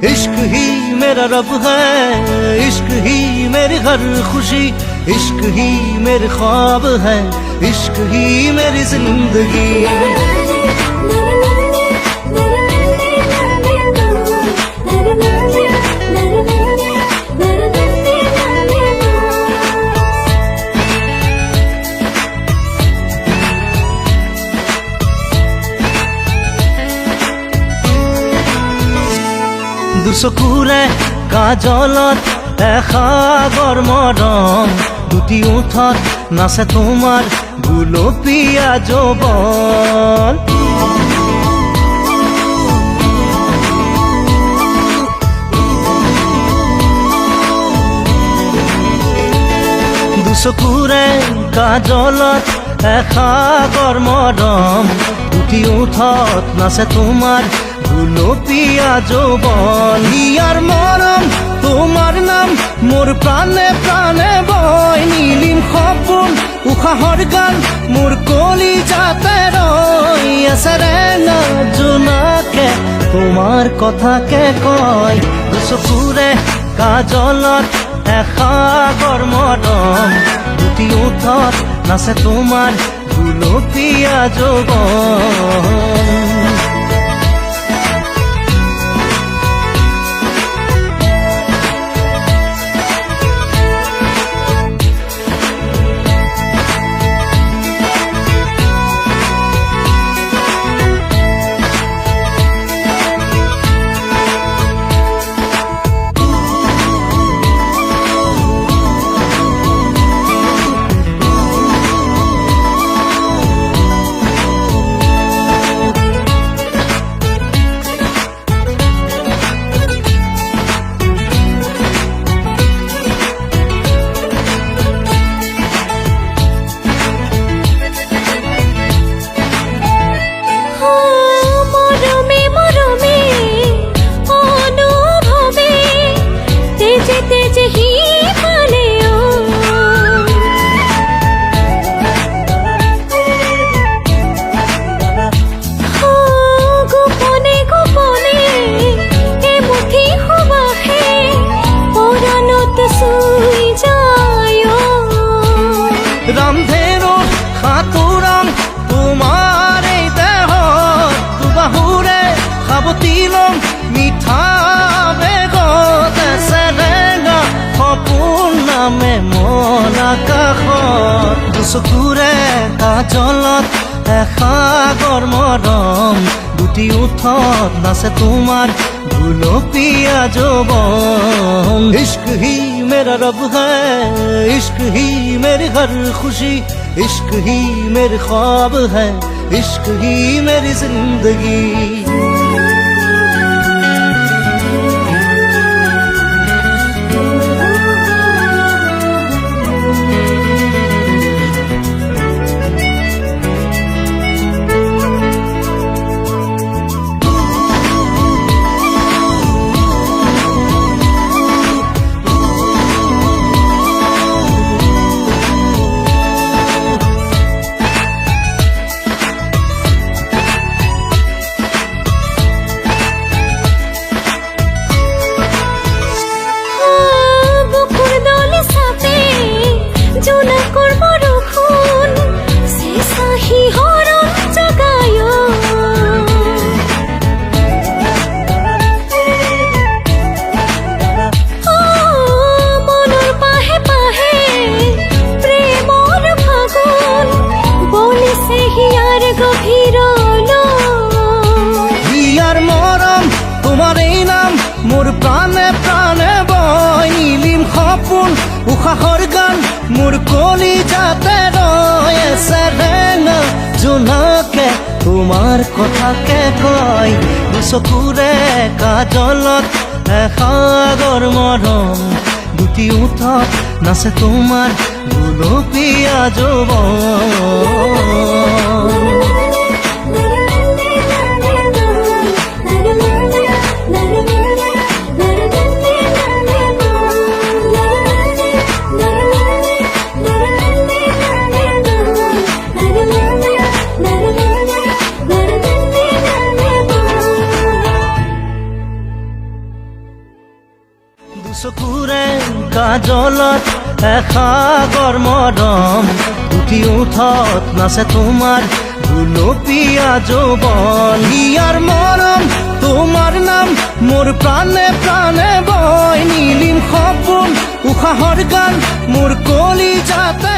इश्क ही मेरा रब है, इश्क ही मेरी हर खुशी, इश्क ही मेरे ख्वाब है, इश्क ही मेरी जिंदगी। দুচকুৰে কাজলত এসাগৰ মৰম, দুটি ওঠত নাচে তোমাৰ গুলপীয়া যৌৱন। দুচকুৰে কাজলত এসাগৰ মৰম, দুটি ওঠত নাচে তোমাৰ গুলপীয়া যৌৱন। ইয়াৰ মৰম তোমাৰ নাম মোৰ প্ৰাণে প্ৰাণে বয়, নীলিম সপোন উশাহৰ গান মোৰ কলিজাতে ৰৈ আছে ৰেঙা জোনাকে তোমাৰ কথাকে কয়। দুচকুৰে কাজলত এসাগৰ মৰম, দুটি ওঠত নাচে তোমাৰ গুলপীয়া যৌৱন। ৰামধেনুৰ সাঁতোৰাম তোমাৰ এই দেহত, দুবাহুৰে সাৱটি ল'ম মিঠা বেগত, চেৰেঙা সপোন নামে মন আকাশত। দুচকুৰে কাজলত এসাগৰ মৰম, দুটি ওঠত নাচে তোমাৰ গুলপীয়া যৌৱন। इश्क ही मेरा रब है, इश्क ही मेरी हर खुशी, इश्क ही मेरे ख्वाब है, इश्क ही मेरी जिंदगी। মোর প্রাণে প্রাণে বয়, নীলিম সপোন উশাহৰ গান মোৰ কলিজাতে ৰয় আছে ৰেঙা জোনাকে তোমাৰ কথাকে কয়। দুচকুৰে কাজলত এসাগৰ মৰম, দুটি ওঠত নাচে তোমাৰ গুলপীয়া যৌৱন। কাজলত এসাগৰ মৰম উঠি উঠত নাচে তোমাৰ গুলপীয়া যৌৱন ইয়াৰ মৰম তোমাৰ নাম মোৰ প্ৰাণে প্ৰাণে বয় নীলিম সপোন উশাহৰ গান মোৰ কলিজাতে